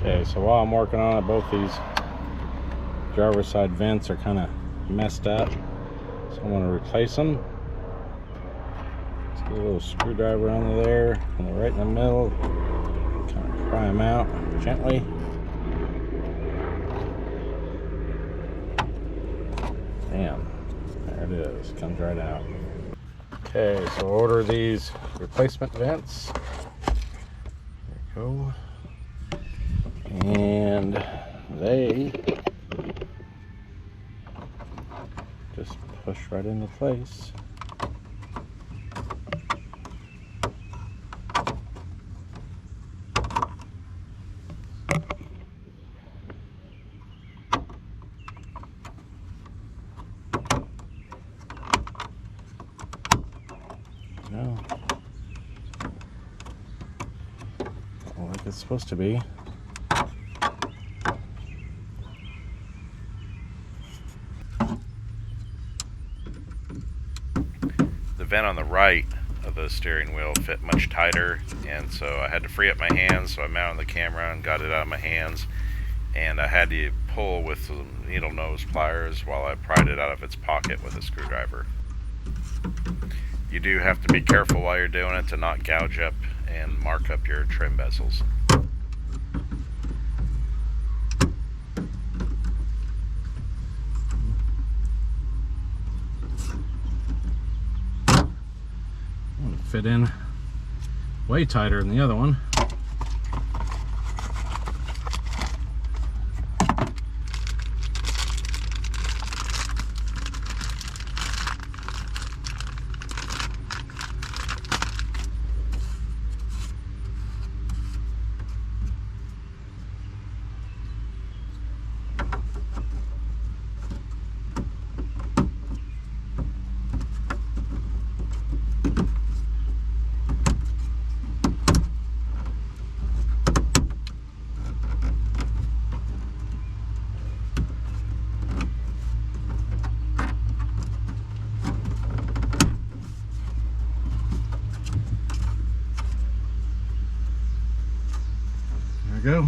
Okay, so while I'm working on it, both these driver's side vents are kind of messed up, so I'm going to replace them. Let's get a little screwdriver under there, and right in the middle, kind of pry them out gently. Bam, there it is, comes right out. Okay, so order these replacement vents. There you go. And they just push right into place. No. Like it's supposed to be. The vent on the right of the steering wheel fit much tighter, and so I had to free up my hands, so I mounted the camera and got it out of my hands, and I had to pull with some needle nose pliers while I pried it out of its pocket with a screwdriver. You do have to be careful while you're doing it to not gouge up and mark up your trim bezels. Fit in way tighter than the other one. There we go.